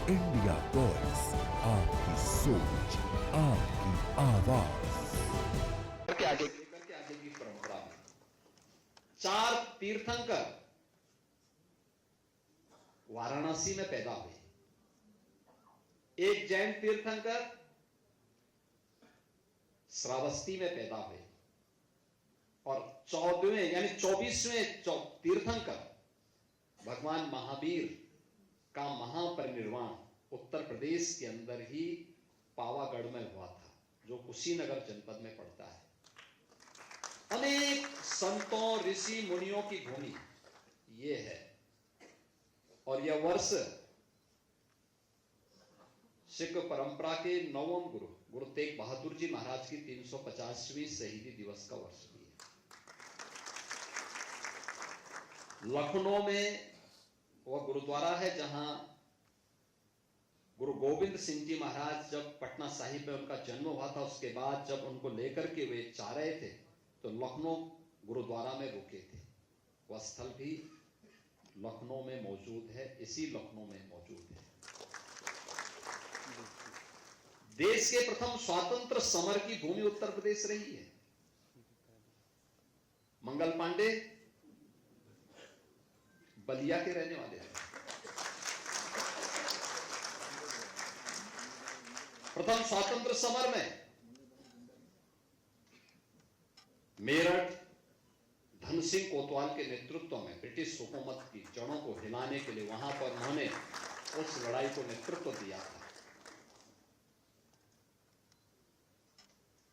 India voice, आपकी सोच, आपकी आवाज। के आगे की परंपरा में 4 तीर्थंकर वाराणसी में पैदा हुए। एक जैन तीर्थंकर श्रावस्ती में पैदा हुए और 14वें यानी 24वें तीर्थंकर भगवान महावीर का महापरिनिर्वाण उत्तर प्रदेश के अंदर ही पावागढ़ में हुआ था, जो कुशीनगर जनपद में पड़ता है। अनेक संतों ऋषि मुनियों की भूमि ये है और यह वर्ष सिख परंपरा के 9वें गुरु तेग बहादुर जी महाराज की 350वीं शहीदी दिवस का वर्ष भी है। लखनऊ में वह गुरुद्वारा है जहां गुरु गोविंद सिंह जी महाराज जब पटना साहिब में उनका जन्म हुआ था, उसके बाद जब उनको लेकर के वे जा रहे थे तो लखनऊ गुरुद्वारा में रुके थे। वह स्थल भी लखनऊ में मौजूद है, इसी लखनऊ में मौजूद है। देश के प्रथम स्वतंत्र समर की भूमि उत्तर प्रदेश रही है। मंगल पांडे बलिया के रहने वाले हैं। प्रथम स्वतंत्र समर में मेरठ धन सिंह कोतवाल के नेतृत्व में ब्रिटिश हुकूमत की जड़ों को हिलाने के लिए वहां पर उन्होंने उस लड़ाई को नेतृत्व दिया था।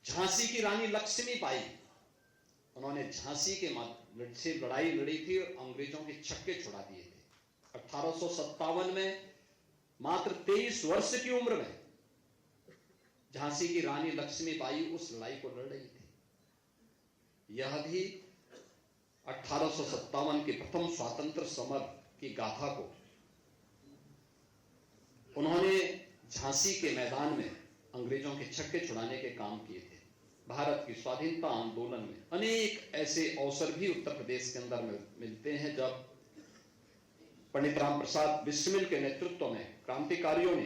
झांसी की रानी लक्ष्मीबाई, उन्होंने झांसी के से लड़ाई लड़ी थी और अंग्रेजों के छक्के छुड़ा दिए थे। 1857 में मात्र 23 वर्ष की उम्र में झांसी की रानी लक्ष्मीबाई उस लड़ाई को लड़ रही थी। यह भी 1857 के प्रथम स्वतंत्र समर की गाथा को उन्होंने झांसी के मैदान में अंग्रेजों के छक्के छुड़ाने के काम किए थे। भारत की स्वाधीनता आंदोलन में अनेक ऐसे अवसर भी उत्तर प्रदेश के अंदर मिलते हैं जब पंडित राम प्रसाद बिस्मिल के नेतृत्व में क्रांतिकारियों ने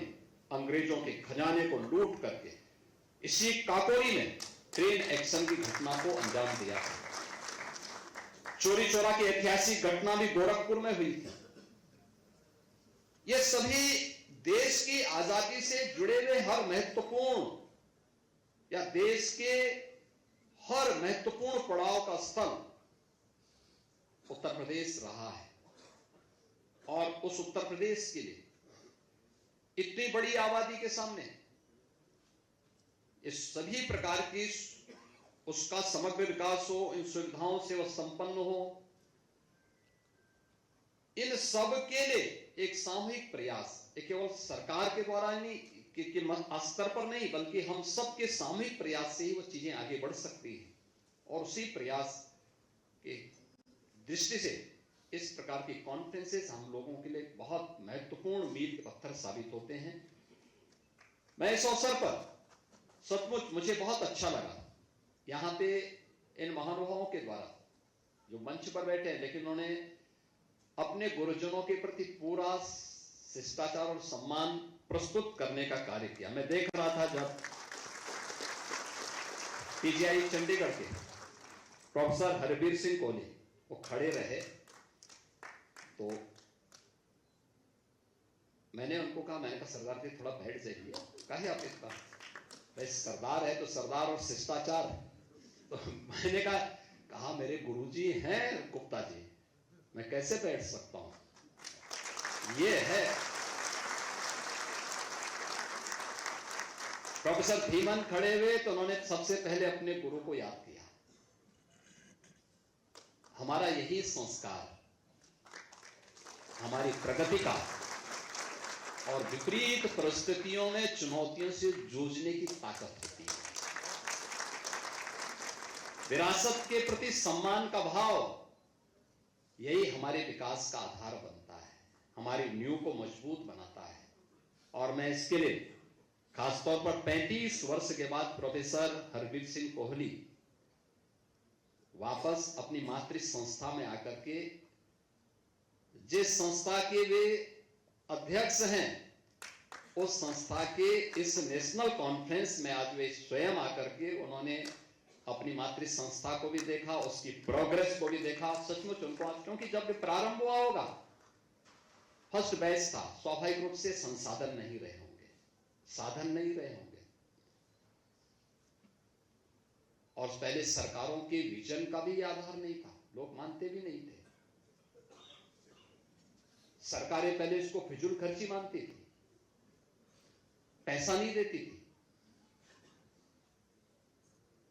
अंग्रेजों के खजाने को लूट करके इसी काकोरी में ट्रेन एक्शन की घटना को अंजाम दिया था। चोरी चोरा की ऐतिहासिक घटना भी गोरखपुर में हुई थी। ये सभी देश की आजादी से जुड़े हुए हर महत्वपूर्ण या देश के हर महत्वपूर्ण पड़ाव का स्थल उत्तर प्रदेश रहा है। और उस उत्तर प्रदेश के लिए इतनी बड़ी आबादी के सामने इस सभी प्रकार की उसका समग्र विकास हो, इन सुविधाओं से वह संपन्न हो, इन सब के लिए एक सामूहिक प्रयास, केवल सरकार के द्वारा नहीं कि स्तर पर नहीं, बल्कि हम सब के सामूहिक प्रयास से ही वह चीजें आगे बढ़ सकती हैं। और उसी प्रयास के दृष्टि से इस प्रकार की कॉन्फ्रेंसेस हम लोगों के लिए बहुत महत्वपूर्ण मील के पत्थर साबित होते हैं। मैं इस अवसर पर सचमुच मुझे बहुत अच्छा लगा यहां पे इन महानुभावों के द्वारा जो मंच पर बैठे हैं, लेकिन उन्होंने अपने गुरुजनों के प्रति पूरा शिष्टाचार और सम्मान प्रस्तुत करने का कार्य किया। मैं देख रहा था जब पीजीआई चंडीगढ़ के प्रोफेसर हरबीर सिंह कोहली वो खड़े रहे तो मैंने उनको कहा, मैंने कहा सरदार जी थोड़ा बैठ जाइए। कहे आप इसका भाई सरदार है तो सरदार और शिष्टाचार। तो मैंने कहा मेरे गुरुजी हैं गुप्ता जी, मैं कैसे बैठ सकता हूं। ये है प्रोफेसर भीमन खड़े हुए तो उन्होंने सबसे पहले अपने गुरु को याद किया। हमारा यही संस्कार हमारी प्रगति का और विपरीत परिस्थितियों में चुनौतियों से जूझने की ताकत होती है। विरासत के प्रति सम्मान का भाव यही हमारे विकास का आधार बनता है, हमारी नींव को मजबूत बनाता है। और मैं इसके लिए खासतौर पर 35 वर्ष के बाद प्रोफेसर हरबीर सिंह कोहली वापस अपनी मातृ संस्था में आकर के जिस संस्था के वे अध्यक्ष हैं उस संस्था के इस नेशनल कॉन्फ्रेंस में आज वे स्वयं आकर के उन्होंने अपनी मातृ संस्था को भी देखा, उसकी प्रोग्रेस को भी देखा। सचमुच उनको, क्योंकि जब प्रारंभ हुआ होगा, फर्स्ट बैच था, स्वाभाविक रूप से संसाधन नहीं रहे होंगे, साधन नहीं रहे होंगे, और पहले सरकारों के विजन का भी आधार नहीं था, लोग मानते भी नहीं थे। सरकारें पहले इसको फिजूल खर्ची मानती थी, पैसा नहीं देती थी।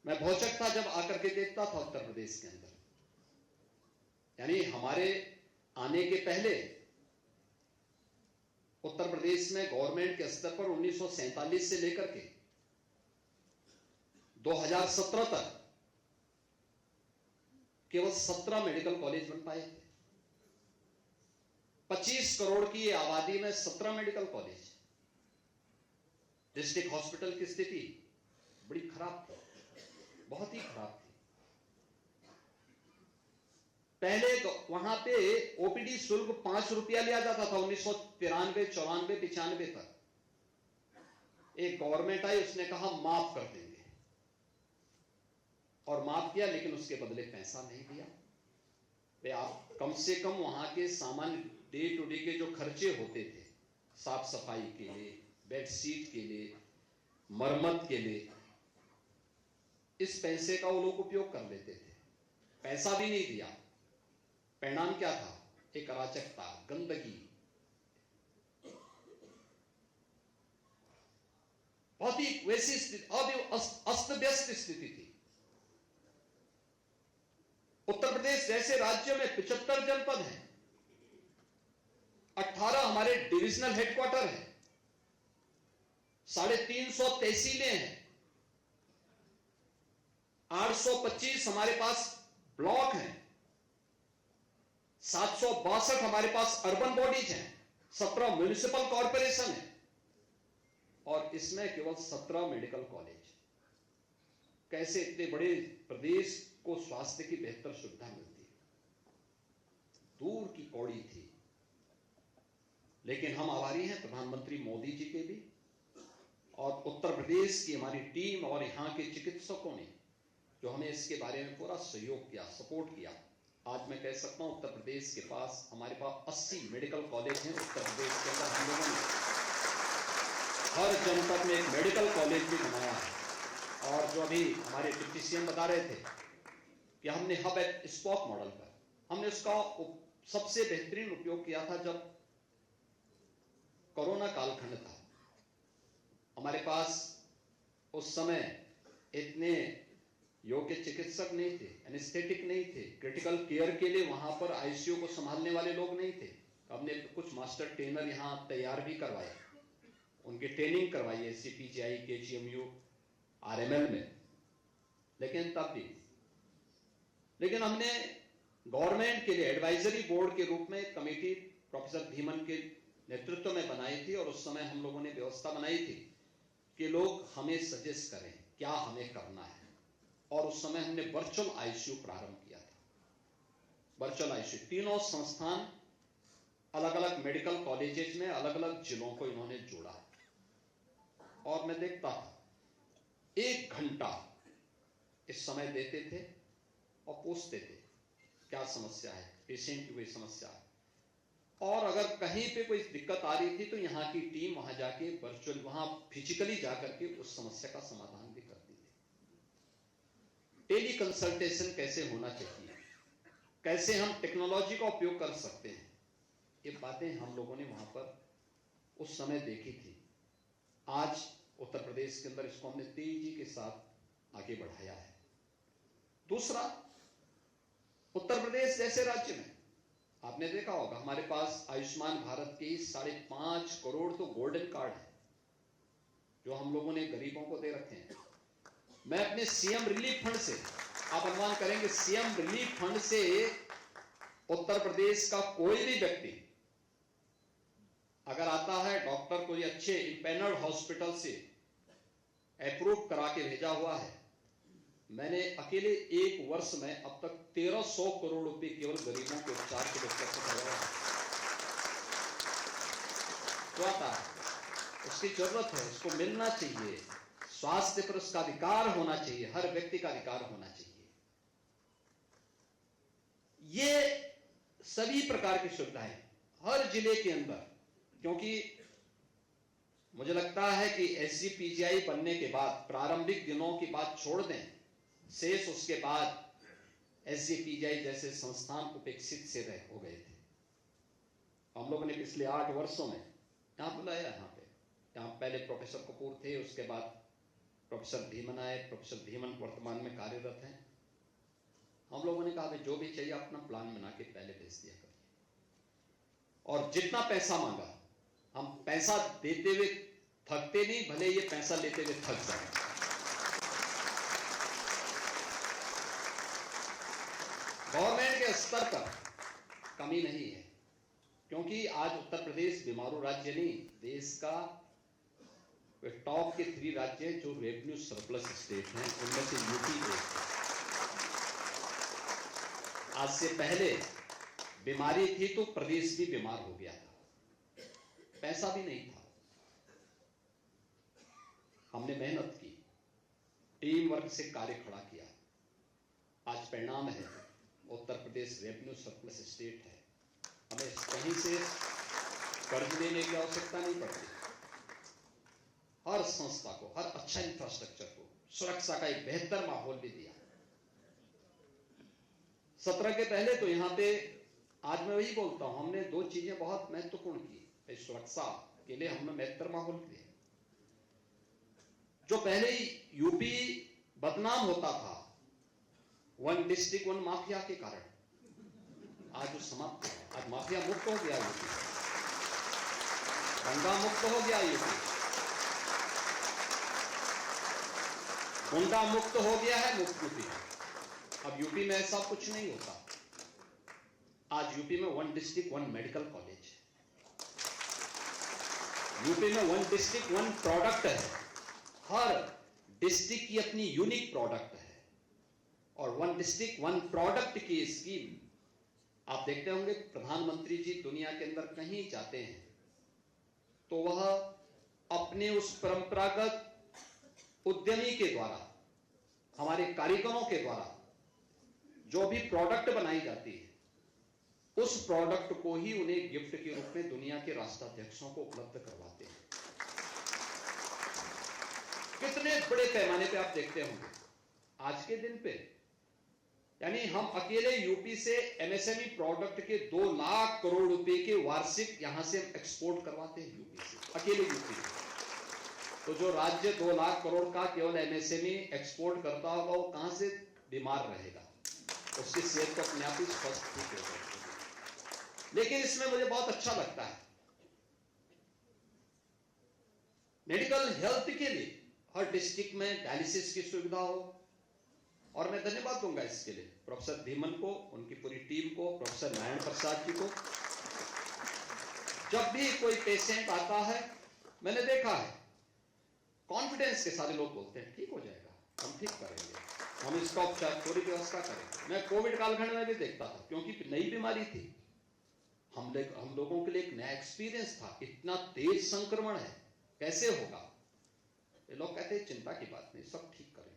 मैं भौचक था जब आकर के देखता था उत्तर प्रदेश के अंदर, यानी हमारे आने के पहले उत्तर प्रदेश में गवर्नमेंट के स्तर पर 1947 से लेकर के 2017 तक केवल 17 मेडिकल कॉलेज बन पाए थे। 25 करोड़ की आबादी में 17 मेडिकल कॉलेज। डिस्ट्रिक्ट हॉस्पिटल की स्थिति बड़ी खराब थी, बहुत ही खराब थी। पहले वहां पे ओपीडी शुल्क 5 रुपया लिया जाता था 1993, 94, 95 तक। एक गवर्नमेंट आई, उसने कहा माफ कर देंगे, और माफ किया, लेकिन उसके बदले पैसा नहीं दिया। वे आप कम से कम वहां के सामान्य डे टू डे के जो खर्चे होते थे, साफ सफाई के लिए, बेडशीट के लिए, मरम्मत के लिए, इस पैसे का वो लोग उपयोग कर लेते थे। पैसा भी नहीं दिया। परिणाम क्या था? एक अराजकता, गंदगी, बहुत ही वैसी स्थिति, अस्त व्यस्त स्थिति थी। उत्तर प्रदेश जैसे राज्य में 75 जनपद हैं, 18 हमारे डिविजनल हेडक्वार्टर हैं, 350 तहसीलें हैं, 825 हमारे पास ब्लॉक हैं, 762 हमारे पास अर्बन बॉडीज हैं, 17 म्युनिसिपल कॉर्पोरेशन है, और इसमें केवल 17 मेडिकल कॉलेज। कैसे इतने बड़े प्रदेश को स्वास्थ्य की बेहतर सुविधा मिलती है? दूर की कौड़ी थी। लेकिन हम आभारी हैं प्रधानमंत्री मोदी जी के भी, और उत्तर प्रदेश की हमारी टीम और यहां के चिकित्सकों ने जो हमें इसके बारे में पूरा सहयोग किया, सपोर्ट किया। आज मैं कह सकता हूं उत्तर प्रदेश के पास, हमारे पास 80 मेडिकल कॉलेज हैं। उत्तर प्रदेश के अंदर हम लोगों ने हर जनपद में एक मेडिकल कॉलेज भी बनाया है। और जो अभी हमारे डिप्टी सीएम बता रहे थे कि हमने हब एंड स्पॉक मॉडल पर, हमने उसका सबसे बेहतरीन उपयोग किया था जब कोरोना कालखंड था। हमारे पास उस समय इतने योग्य चिकित्सक नहीं थे, एनेस्थेटिक नहीं थे, क्रिटिकल केयर के लिए वहां पर आईसीयू को संभालने वाले लोग नहीं थे। हमने कुछ मास्टर ट्रेनर यहां तैयार भी करवाए, उनकी ट्रेनिंग करवाई है सीपीजीआई, केजीएमयू, आरएमएल में। लेकिन हमने गवर्नमेंट के लिए एडवाइजरी बोर्ड के रूप में एक कमेटी प्रोफेसर धीमन के नेतृत्व में बनाई थी, और उस समय हम लोगों ने व्यवस्था बनाई थी कि लोग हमें सजेस्ट करें क्या हमें करना है। और उस समय हमने वर्चुअल आईसीयू प्रारंभ किया था। वर्चुअल आईसीयू, तीनों संस्थान अलग अलग मेडिकल कॉलेजेस में अलग अलग जिलों को इन्होंने जोड़ा। और मैं देखता था 1 घंटा इस समय देते थे और पूछते थे क्या समस्या है, पेशेंट की कोई समस्या है, और अगर कहीं पे कोई दिक्कत आ रही थी तो यहाँ की टीम वहां जाके वर्चुअल, वहां फिजिकली जाकर के उस समस्या का समाधान भी करती थी। टेली कंसल्टेशन कैसे होना चाहिए, कैसे हम टेक्नोलॉजी का उपयोग कर सकते हैं, ये बातें हम लोगों ने वहां पर उस समय देखी थी। आज उत्तर प्रदेश के अंदर इसको हमने तेजी के साथ आगे बढ़ाया है। दूसरा, उत्तर प्रदेश जैसे राज्य में आपने देखा होगा हमारे पास आयुष्मान भारत के 5.5 करोड़ तो गोल्डन कार्ड है जो हम लोगों ने गरीबों को दे रखे हैं। मैं अपने सीएम रिलीफ फंड से, आप अनुमान करेंगे, सीएम रिलीफ फंड से उत्तर प्रदेश का कोई भी व्यक्ति अगर आता है, डॉक्टर को ये अच्छे इंपैनल्ड हॉस्पिटल से अप्रूव करा के भेजा हुआ है, मैंने अकेले 1 वर्ष में अब तक 1300 करोड़ रुपए केवल गरीबों के उपचार के लिए खर्च किया है। तो आता है उसकी जरूरत है, उसको मिलना चाहिए। स्वास्थ्य पर उसका अधिकार होना चाहिए, हर व्यक्ति का अधिकार होना चाहिए। ये सभी प्रकार की सुविधाएं हर जिले के अंदर, क्योंकि मुझे लगता है कि एसजीपीजीआई बनने के बाद प्रारंभिक दिनों की बात छोड़ दें, शेष उसके बाद एसजीपीजीआई जैसे संस्थान उपेक्षित से हो गए थे। हम लोगों ने पिछले 8 वर्षों में यहां बुलाया, यहाँ पहले प्रोफेसर कपूर थे, उसके बाद प्रोफेसर धीमन आए। प्रोफेसर धीमन वर्तमान में कार्यरत हैं। हम लोगों ने कहा जो भी चाहिए अपना प्लान बना के पहले भेज दिया करिए, और जितना पैसा मांगा, हम पैसा देते हुए थकते नहीं, भले ये पैसा लेते हुए थक जाए। गवर्नमेंट के स्तर पर कमी नहीं है, क्योंकि आज उत्तर प्रदेश बीमारू राज्य नहीं, देश का टॉप के 3 राज्य जो रेवेन्यू सरप्लस स्टेट हैं, उनमें से यूपी एक है। आज से पहले बीमारी थी तो प्रदेश भी बीमार हो गया था, पैसा भी नहीं था। हमने मेहनत की, टीम वर्क से कार्य खड़ा किया। आज परिणाम है, Uttar Pradesh revenue surplus state है। हमें कहीं से कर्ज लेने की आवश्यकता नहीं पड़ती। हर संस्था को, हर अच्छा इंफ्रास्ट्रक्चर को, सुरक्षा का एक बेहतर माहौल भी दिया। 17 के पहले तो यहां पे, आज मैं वही बोलता हूं, हमने 2 चीजें बहुत महत्वपूर्ण की। सुरक्षा के लिए हमने बेहतर माहौल दिया। जो पहले ही यूपी बदनाम होता था 1 डिस्ट्रिक्ट 1 माफिया के कारण, आज वो समाप्त है। आज माफिया मुक्त हो गया यूपी, दंगा मुक्त हो गया यूपी, गुंडा मुक्त हो गया है यूपी। अब यूपी में ऐसा कुछ नहीं होता। आज यूपी में 1 डिस्ट्रिक्ट 1 मेडिकल कॉलेज है। यूपी में 1 डिस्ट्रिक्ट 1 प्रोडक्ट है। हर डिस्ट्रिक्ट की अपनी यूनिक प्रोडक्ट है, और 1 डिस्ट्रिक्ट 1 प्रोडक्ट की स्कीम आप देखते होंगे। प्रधानमंत्री जी दुनिया के अंदर कहीं जाते हैं तो वह अपने उस परंपरागत उद्यमी के द्वारा, हमारे कारीगरों के द्वारा जो भी प्रोडक्ट बनाई जाती है, उस प्रोडक्ट को ही उन्हें गिफ्ट के रूप में दुनिया के राष्ट्राध्यक्षों को उपलब्ध करवाते हैं। कितने बड़े पैमाने पे आप देखते होंगे आज के दिन पे। यानी हम अकेले यूपी से एमएसएमई प्रोडक्ट के 2 लाख करोड़ रुपए के वार्षिक यहां से एक्सपोर्ट करवाते हैं यूपी से, अकेले यूपी से। तो जो राज्य 2 लाख करोड़ का केवल एमएसएमई एक्सपोर्ट करता होगा, वो कहां से बीमार रहेगा? उसकी सेहत तो अपने आप ही स्वस्थ ठीक हो जाएगी। लेकिन इसमें मुझे बहुत अच्छा लगता है, मेडिकल हेल्थ के लिए हर डिस्ट्रिक्ट में डायलिसिस की सुविधा हो। और मैं धन्यवाद दूंगा इसके लिए प्रोफेसर धीमन को, उनकी पूरी टीम को, प्रोफेसर नारायण प्रसाद जी को। जब भी कोई पेशेंट आता है, मैंने देखा है कॉन्फिडेंस के साथ लोग बोलते हैं ठीक हो जाएगा, हम ठीक करेंगे, हम इसका उपचार पूरी व्यवस्था करेंगे। मैं कोविड कालखंड में भी देखता था, क्योंकि नई बीमारी थी, हम लोगों के लिए एक नया एक्सपीरियंस था। इतना तेज संक्रमण है, कैसे होगा? ये लोग कहते हैं चिंता की बात नहीं, सब ठीक करेंगे।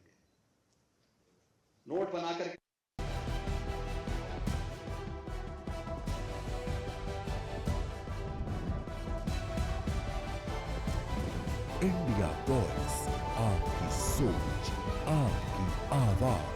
नोट बनाकर इंडिया वॉइस, आपकी सोच, आपकी आवाज।